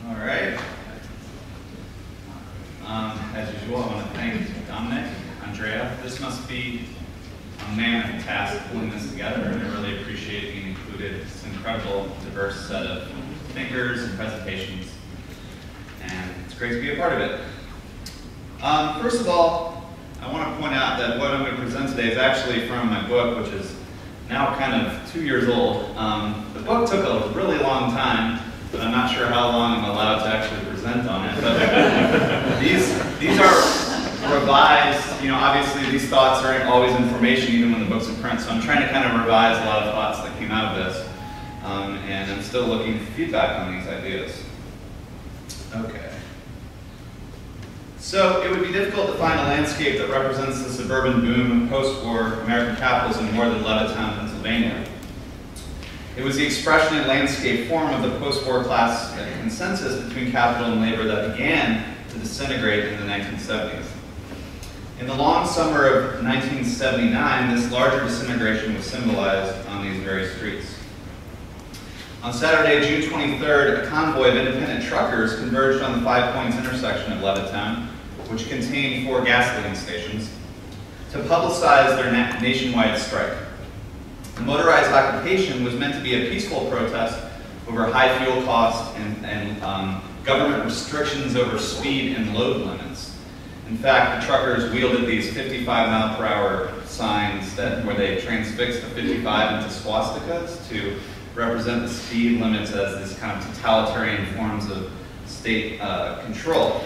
All right. As usual, I want to thank Dominic, Andrea. This must be a mammoth task pulling this together, and I really appreciate being included. It's an incredible, diverse set of thinkers and presentations, and it's great to be a part of it. First of all, I want to point out that what I'm going to present today is actually from my book, which is now kind of 2 years old. The book took a really long time, but I'm not sure how long I'm allowed to actually present on it. But these are revised. You know, obviously these thoughts aren't always information, even when the book's in print. So I'm trying to kind of revise a lot of thoughts that came out of this, and I'm still looking for feedback on these ideas. Okay. So it would be difficult to find a landscape that represents the suburban boom of post-war American capitalism more than Levittown, Pennsylvania. It was the expression and landscape form of the post-war class consensus between capital and labor that began to disintegrate in the 1970s. In the long summer of 1979, this larger disintegration was symbolized on these very streets. On Saturday, June 23rd, a convoy of independent truckers converged on the 5 Points intersection of Levittown, which contained 4 gasoline stations, to publicize their nationwide strike. The motorized occupation was meant to be a peaceful protest over high fuel costs and government restrictions over speed and load limits. In fact, the truckers wielded these 55-mile-per-hour signs where they transfixed the 55 into swastikas to represent the speed limits as these kind of totalitarian forms of state control.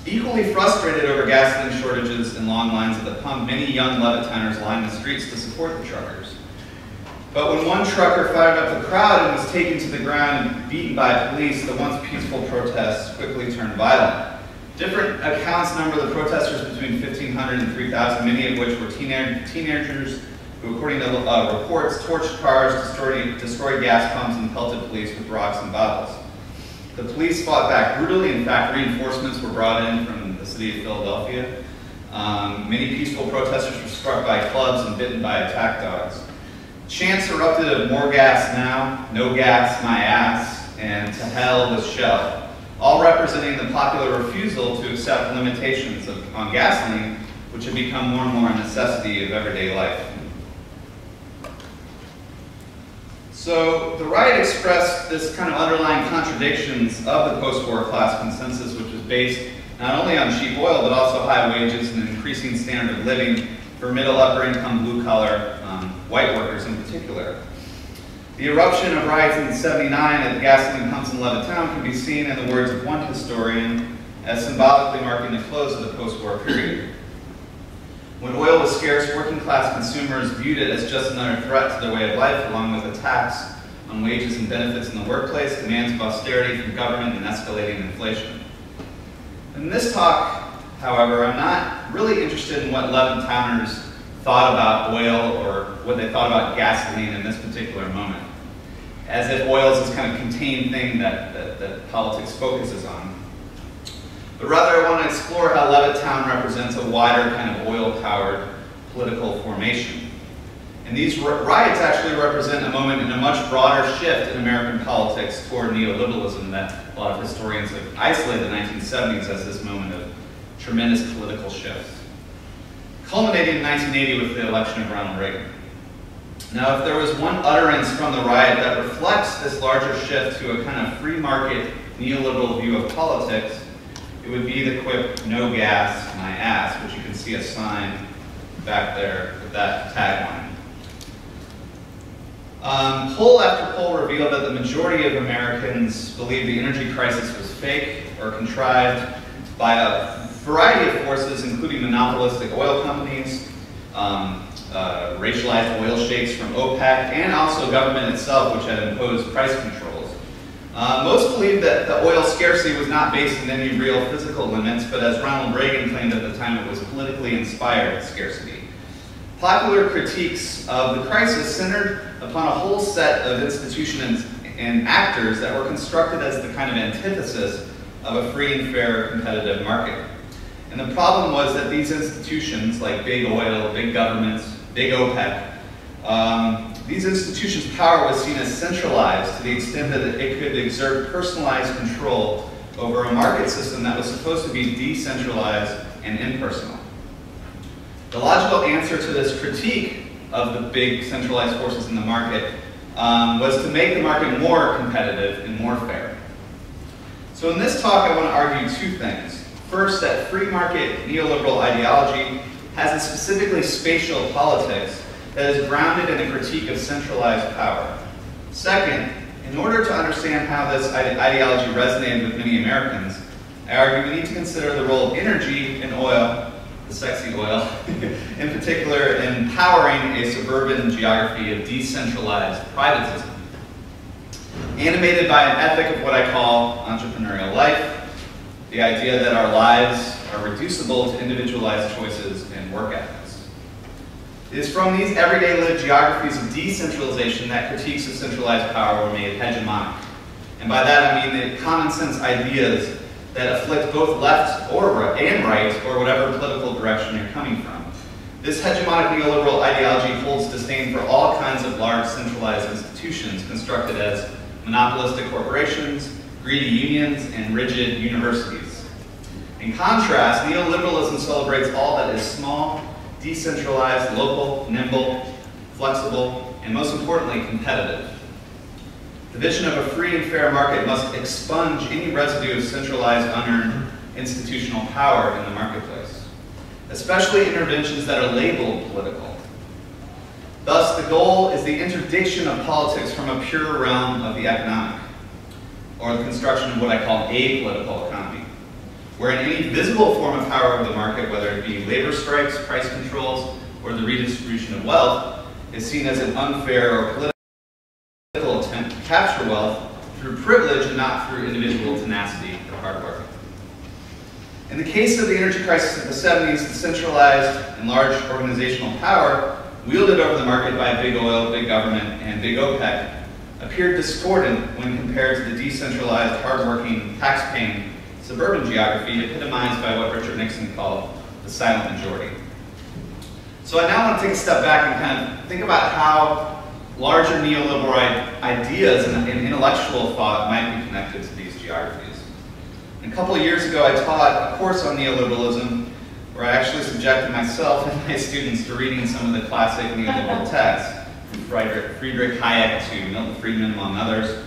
Equally frustrated over gasoline shortages and long lines at the pump, many young Levittowners lined the streets to support the truckers. But when one trucker fired up the crowd and was taken to the ground and beaten by police, the once peaceful protests quickly turned violent. Different accounts number the protesters between 1,500 and 3,000, many of which were teenagers who, according to reports, torched cars, destroyed gas pumps, and pelted police with rocks and bottles. The police fought back brutally. In fact, reinforcements were brought in from the city of Philadelphia. Many peaceful protesters were struck by clubs and bitten by attack dogs. Chants erupted of more gas now, no gas, my ass, and to hell with Shell, all representing the popular refusal to accept limitations on gasoline, which had become more and more a necessity of everyday life. So the riot expressed this kind of underlying contradictions of the post-war class consensus, which was based not only on cheap oil, but also high wages and an increasing standard of living for middle, upper-income, blue-collar white workers in particular. The eruption of riots in '79 at the gasoline pumps in Levittown can be seen, in the words of one historian, as symbolically marking the close of the post-war period. When oil was scarce, working-class consumers viewed it as just another threat to their way of life, along with attacks on wages and benefits in the workplace, demands of austerity from government, and escalating inflation. In this talk, however, I'm not really interested in what Levittowners thought about oil or what they thought about gasoline in this particular moment, as if oil is this kind of contained thing that politics focuses on. But rather, I want to explore how Levittown represents a wider kind of oil-powered political formation. And these riots actually represent a moment in a much broader shift in American politics toward neoliberalism that a lot of historians have isolated the 1970s as this moment of tremendous political shift, culminating in 1980 with the election of Ronald Reagan. Now, if there was one utterance from the riot that reflects this larger shift to a kind of free market neoliberal view of politics, it would be the quip, no gas, my ass, which you can see a sign back there with that tagline. Poll after poll revealed that the majority of Americans believed the energy crisis was fake or contrived by a variety of forces, including monopolistic oil companies, racialized oil sheikhs from OPEC, and also government itself, which had imposed price controls. Most believed that the oil scarcity was not based on any real physical limits, but as Ronald Reagan claimed at the time, it was politically inspired scarcity. Popular critiques of the crisis centered upon a whole set of institutions and actors that were constructed as the kind of antithesis of a free and fair competitive market. And the problem was that these institutions, like big oil, big governments, big OPEC, these institutions' power was seen as centralized to the extent that it could exert personalized control over a market system that was supposed to be decentralized and impersonal. The logical answer to this critique of the big centralized forces in the market was to make the market more competitive and more fair. So in this talk, I want to argue two things. First, that free market neoliberal ideology has a specifically spatial politics that is grounded in a critique of centralized power. Second, in order to understand how this ideology resonated with many Americans, I argue we need to consider the role of energy and oil, the sexy oil, in particular in powering a suburban geography of decentralized privatism, animated by an ethic of what I call entrepreneurial life, the idea that our lives are reducible to individualized choices and work ethics. It is from these everyday lived geographies of decentralization that critiques of centralized power were made hegemonic. And by that I mean the common sense ideas that afflict both left and right, or whatever political direction you're coming from. This hegemonic neoliberal ideology holds disdain for all kinds of large centralized institutions constructed as monopolistic corporations, greedy unions, and rigid universities. In contrast, neoliberalism celebrates all that is small, decentralized, local, nimble, flexible, and most importantly, competitive. The vision of a free and fair market must expunge any residue of centralized, unearned institutional power in the marketplace, especially interventions that are labeled political. Thus, the goal is the interdiction of politics from a pure realm of the economic, or the construction of what I call apolitical economy, wherein any visible form of power over the market, whether it be labor strikes, price controls, or the redistribution of wealth, is seen as an unfair or political attempt to capture wealth through privilege and not through individual tenacity or hard work. In the case of the energy crisis of the 70s, the centralized and large organizational power wielded over the market by big oil, big government, and big OPEC appeared discordant when compared to the decentralized, hardworking, tax-paying suburban geography epitomized by what Richard Nixon called the silent majority. So I now want to take a step back and kind of think about how larger neoliberal ideas and intellectual thought might be connected to these geographies. And a couple of years ago, I taught a course on neoliberalism where I actually subjected myself and my students to reading some of the classic neoliberal texts, from Friedrich Hayek to Milton Friedman, among others.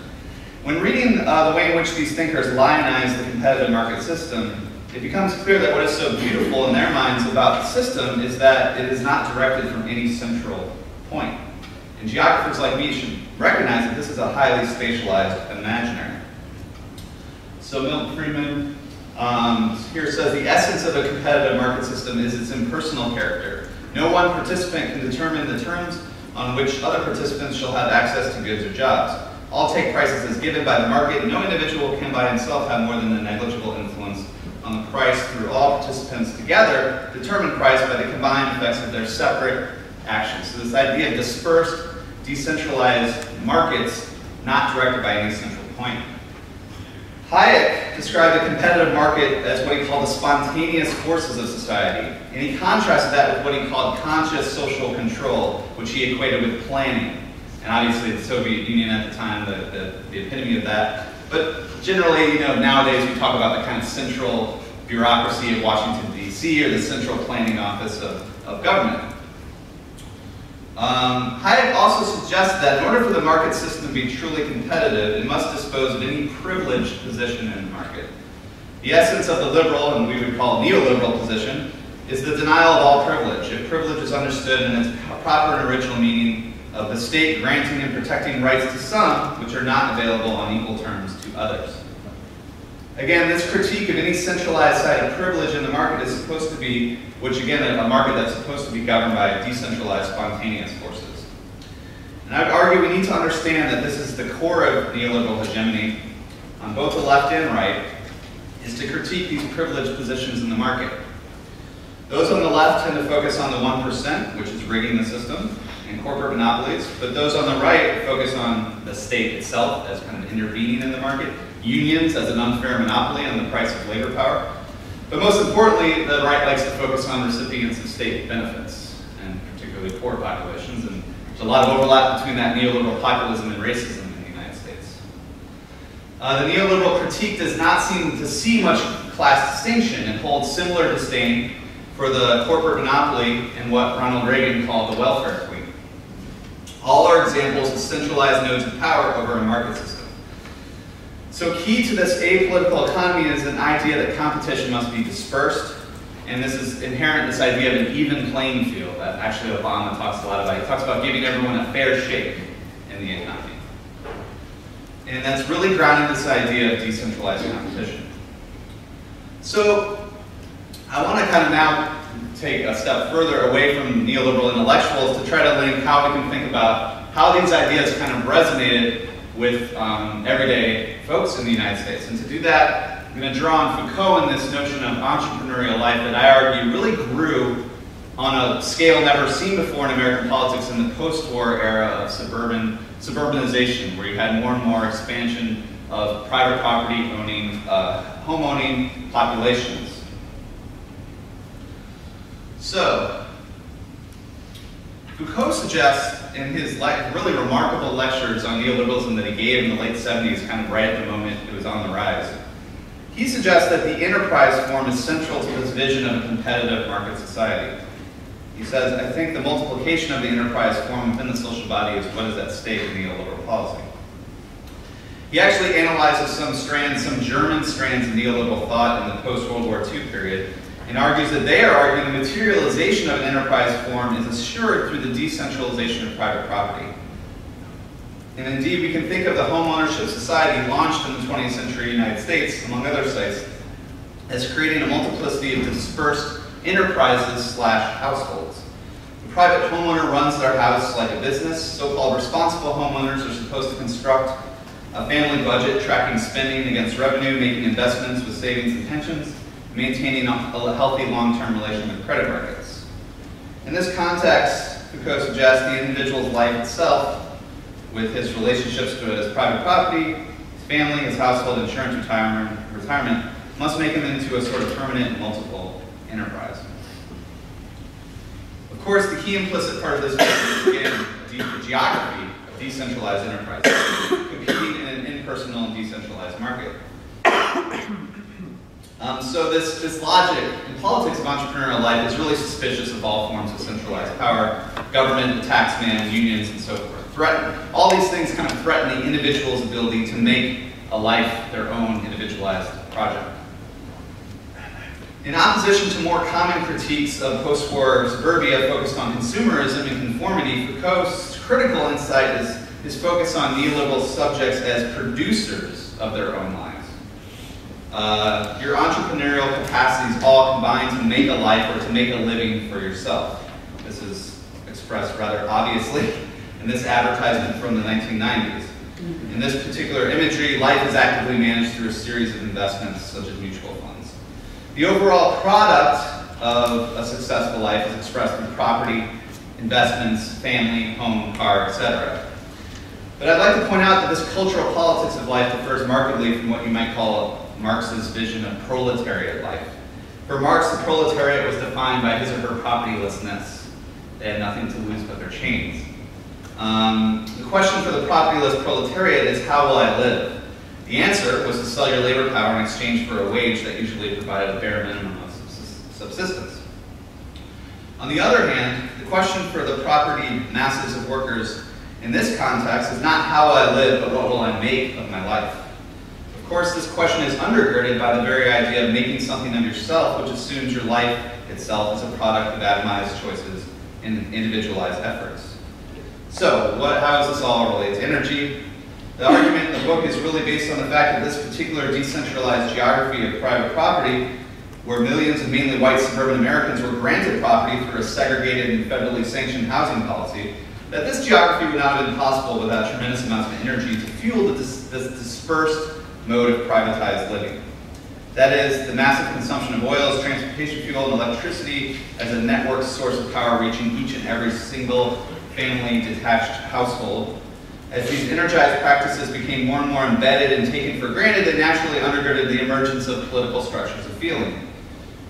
When reading the way in which these thinkers lionize the competitive market system, it becomes clear that what is so beautiful in their minds about the system is that it is not directed from any central point. And geographers like me should recognize that this is a highly spatialized imaginary. So Milton Friedman here says, the essence of a competitive market system is its impersonal character. No one participant can determine the terms on which other participants shall have access to goods or jobs. All take prices as given by the market. No individual can by himself have more than a negligible influence on the price through all participants together determine price by the combined effects of their separate actions. So this idea of dispersed, decentralized markets not directed by any central point. Hayek described the competitive market as what he called the spontaneous forces of society, and he contrasted that with what he called conscious social control, which he equated with planning. And obviously the Soviet Union at the time, the epitome of that. But generally, nowadays we talk about the kind of central bureaucracy of Washington, D.C., or the central planning office of government. Hayek also suggests that in order for the market system to be truly competitive, it must dispose of any privileged position in the market. The essence of the liberal, and we would call neoliberal position, is the denial of all privilege. If privilege is understood in its proper and original meaning of the state granting and protecting rights to some, which are not available on equal terms to others. Again, this critique of any centralized side of privilege in the market is supposed to be, which again, a market that's supposed to be governed by decentralized, spontaneous forces. And I would argue we need to understand that this is the core of neoliberal hegemony, on both the left and right, is to critique these privileged positions in the market. Those on the left tend to focus on the 1%, which is rigging the system, and corporate monopolies, but those on the right focus on the state itself as kind of intervening in the market, unions as an unfair monopoly on the price of labor power. But most importantly, the right likes to focus on recipients of state benefits, and particularly poor populations, and There's a lot of overlap between that neoliberal populism and racism in the United States. The neoliberal critique does not seem to see much class distinction and holds similar disdain for the corporate monopoly and what Ronald Reagan called the welfare queen. All are examples of centralized nodes of power over a market system. So key to this apolitical economy is an idea that competition must be dispersed, and this is inherent in this idea of an even playing field that actually Obama talks a lot about. He talks about giving everyone a fair shake in the economy. And that's really grounded in this idea of decentralized competition. So I want to kind of now take a step further away from neoliberal intellectuals to try to link how we can think about how these ideas kind of resonated with everyday folks in the United States. And to do that, I'm going to draw on Foucault and this notion of entrepreneurial life that I argue really grew on a scale never seen before in American politics in the post-war era of suburbanization, where you had more and more expansion of private property owning, home-owning populations. So, Foucault suggests in his really remarkable lectures on neoliberalism that he gave in the late 70s, kind of right at the moment it was on the rise, he suggests that the enterprise form is central to this vision of a competitive market society. He says, I think the multiplication of the enterprise form within the social body is what is at stake in neoliberal policy. He actually analyzes some German strands of neoliberal thought in the post-World War II period, and argues that they are arguing the materialization of an enterprise form is assured through the decentralization of private property. And indeed, we can think of the home ownership society launched in the 20th century United States, among other sites, as creating a multiplicity of dispersed enterprises / households. The private homeowner runs their house like a business. So-called responsible homeowners are supposed to construct a family budget, tracking spending against revenue, making investments with savings and pensions, maintaining a healthy long-term relation with credit markets. In this context, Foucault suggests the individual's life itself, with his relationships to his private property, his family, his household, insurance, retirement, must make him into a sort of permanent multiple enterprise. Of course, the key implicit part of this is, again, the geography of decentralized enterprises, competing in an impersonal and decentralized market. So this logic in politics of entrepreneurial life is really suspicious of all forms of centralized power, government, the taxman, unions, and so forth. All these things kind of threaten the individual's ability to make a life their own individualized project. In opposition to more common critiques of post-war suburbia focused on consumerism and conformity, Foucault's critical insight is his focus on neoliberal subjects as producers of their own lives. Your entrepreneurial capacities all combine to make a life or to make a living for yourself. This is expressed rather obviously in this advertisement from the 1990s. In this particular imagery, life is actively managed through a series of investments such as mutual funds. The overall product of a successful life is expressed through property, investments, family, home, car, etc. But I'd like to point out that this cultural politics of life differs markedly from what you might call Marx's vision of proletariat life. For Marx, the proletariat was defined by his or her propertylessness. They had nothing to lose but their chains. The question for the propertyless proletariat is, how will I live? The answer was to sell your labor power in exchange for a wage that usually provided a bare minimum of subsistence. On the other hand, the question for the property masses of workers in this context is not how will I live, but what will I make of my life? Of course, this question is undergirded by the very idea of making something of yourself, which assumes your life itself is a product of atomized choices and individualized efforts. So, how is this all related to energy? The argument in the book is really based on the fact that this particular decentralized geography of private property, where millions of mainly white suburban Americans were granted property through a segregated and federally sanctioned housing policy, that this geography would not have been possible without tremendous amounts of energy to fuel this dispersed mode of privatized living. That is, the massive consumption of oil as transportation fuel and electricity as a network source of power reaching each and every single family detached household. As these energized practices became more and more embedded and taken for granted, they naturally undergirded the emergence of political structures of feeling.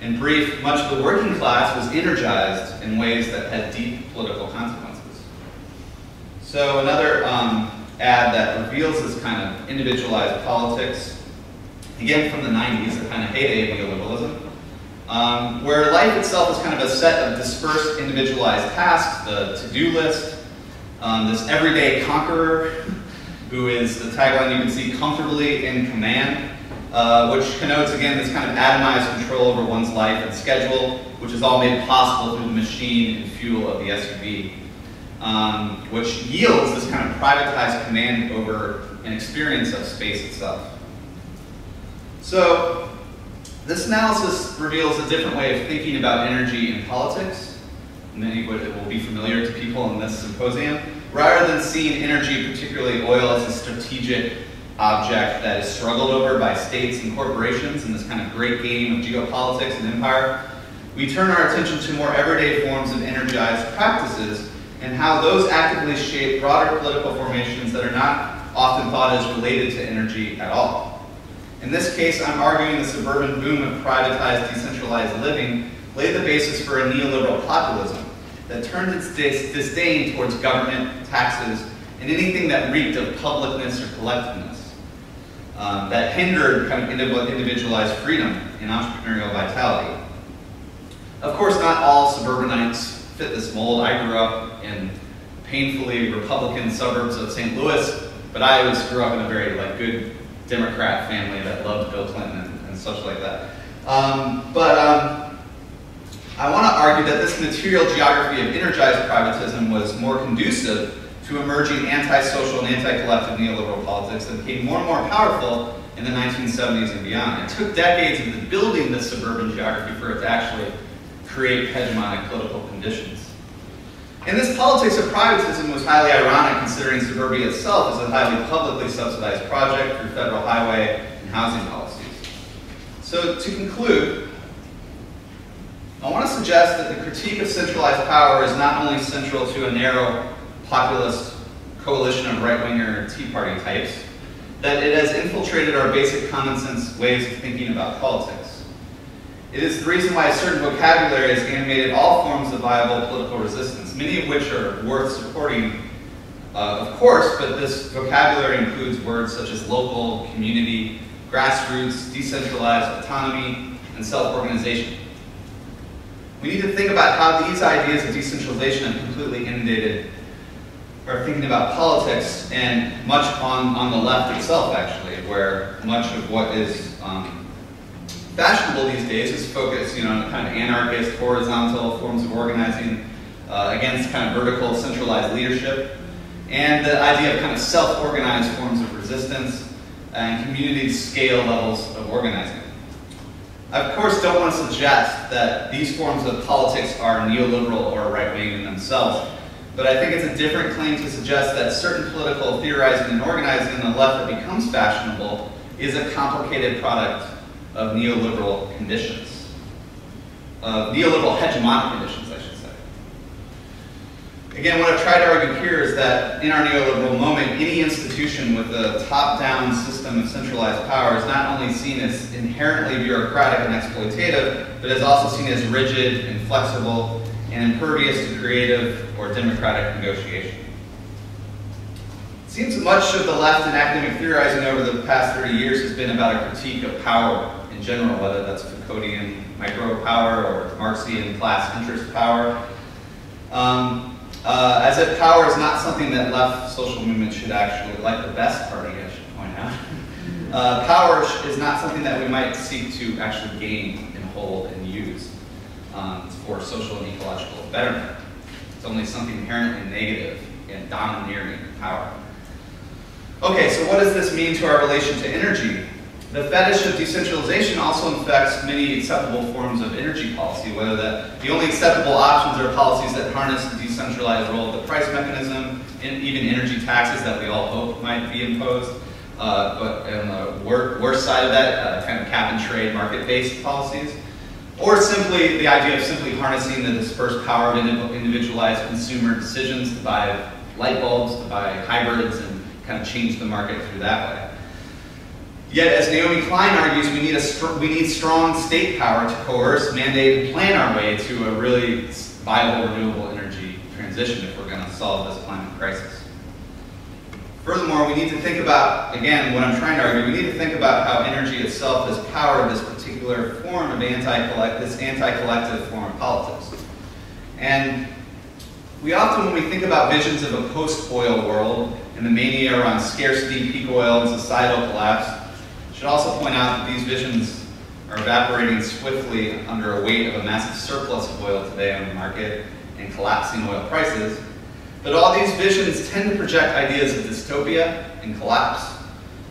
In brief, much of the working class was energized in ways that had deep political consequences. So another ad that reveals this kind of individualized politics, again from the 90s, the kind of heyday of neoliberalism, where life itself is kind of a set of dispersed individualized tasks, the to-do list, this everyday conqueror, who is the tagline you can see, comfortably in command, which connotes, again, this kind of atomized control over one's life and schedule, which is all made possible through the machine and fuel of the SUV, which yields this kind of privatized command over an experience of space itself. So this analysis reveals a different way of thinking about energy and politics. Many will be familiar to people in this symposium. Rather than seeing energy, particularly oil, as a strategic object that is struggled over by states and corporations in this kind of great game of geopolitics and empire, we turn our attention to more everyday forms of energized practices and how those actively shape broader political formations that are not often thought as related to energy at all. In this case, I'm arguing the suburban boom of privatized, decentralized living laid the basis for a neoliberal populism that turned its disdain towards government, taxes, and anything that reeked of publicness or collectiveness, that hindered kind of individualized freedom and entrepreneurial vitality. Of course, not all suburbanites fit this mold. I grew up in painfully Republican suburbs of St. Louis, but I grew up in a very good Democrat family that loved Bill Clinton and such like that. I want to argue that this material geography of energized privatism was more conducive to emerging anti-social and anti-collective neoliberal politics that became more and more powerful in the 1970s and beyond. It took decades of building this suburban geography for it to actually create hegemonic political conditions. And this politics of privatism was highly ironic, considering suburbia itself is a highly publicly subsidized project through federal highway and housing policies. So to conclude, I want to suggest that the critique of centralized power is not only central to a narrow populist coalition of right-winger Tea Party types, that it has infiltrated our basic common sense ways of thinking about politics. It is the reason why a certain vocabulary has animated all forms of viable political resistance, many of which are worth supporting, of course, but this vocabulary includes words such as local, community, grassroots, decentralized, autonomy, and self-organization. We need to think about how these ideas of decentralization have completely inundated our thinking about politics, and much on the left itself, actually, where much of what is fashionable these days is focused on kind of anarchist, horizontal forms of organizing against kind of vertical, centralized leadership, and the idea of kind of self-organized forms of resistance and community scale levels of organizing. I, of course, don't want to suggest that these forms of politics are neoliberal or right-wing in themselves, but I think it's a different claim to suggest that certain political theorizing and organizing on the left that becomes fashionable is a complicated product of neoliberal conditions, neoliberal hegemonic conditions, I should say. Again, what I've tried to argue here is that in our neoliberal moment, any institution with a top-down system of centralized power is not only seen as inherently bureaucratic and exploitative, but is also seen as rigid, inflexible, and impervious to creative or democratic negotiation. It seems much of the left in academic theorizing over the past 30 years has been about a critique of power in general, whether that's Foucauldian micro power or Marxian class interest power. As if power is not something that left social movements should actually, like the best party, I should point out. Power is not something that we might seek to actually gain and hold and use for social and ecological betterment. It's only something inherently negative and domineering power. Okay, so what does this mean to our relation to energy? The fetish of decentralization also infects many acceptable forms of energy policy, whether that the only acceptable options are policies that harness the decentralized role of the price mechanism, and even energy taxes that we all hope might be imposed, but on the worst side of that, kind of cap and trade market-based policies, or simply the idea of simply harnessing the dispersed power of individualized consumer decisions to buy light bulbs, to buy hybrids, and kind of change the market through that way. Yet, as Naomi Klein argues, we need strong state power to coerce, mandate, and plan our way to a really viable renewable energy transition if we're going to solve this climate crisis. Furthermore, we need to think about, again, what I'm trying to argue, we need to think about how energy itself has powered this particular form of anti-collective form of politics. And we often, when we think about visions of a post-oil world and the mania around scarcity, peak oil, and societal collapse, should also point out that these visions are evaporating swiftly under a weight of a massive surplus of oil today on the market and collapsing oil prices. But all these visions tend to project ideas of dystopia and collapse.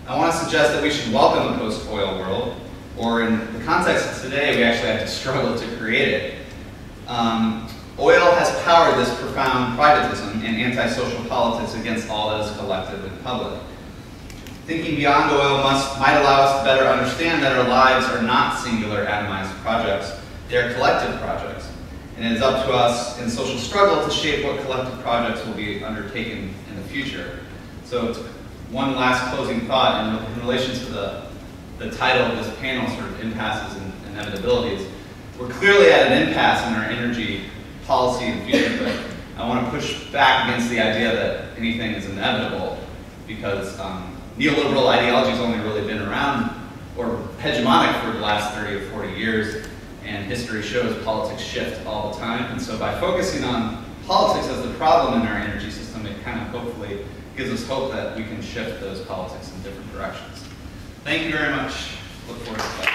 I want to suggest that we should welcome a post-oil world, or in the context of today, we actually have to struggle to create it. Oil has powered this profound privatism and antisocial politics against all that is collective and public. Thinking beyond oil might allow us to better understand that our lives are not singular atomized projects, they are collective projects. And it is up to us in social struggle to shape what collective projects will be undertaken in the future. So one last closing thought in relation to the title of this panel, sort of impasses and inevitabilities. We're clearly at an impasse in our energy policy in the future, but I want to push back against the idea that anything is inevitable, because neoliberal ideology has only really been around or hegemonic for the last 30 or 40 years. And history shows politics shift all the time. And so by focusing on politics as the problem in our energy system, it kind of hopefully gives us hope that we can shift those politics in different directions. Thank you very much. Look forward to that.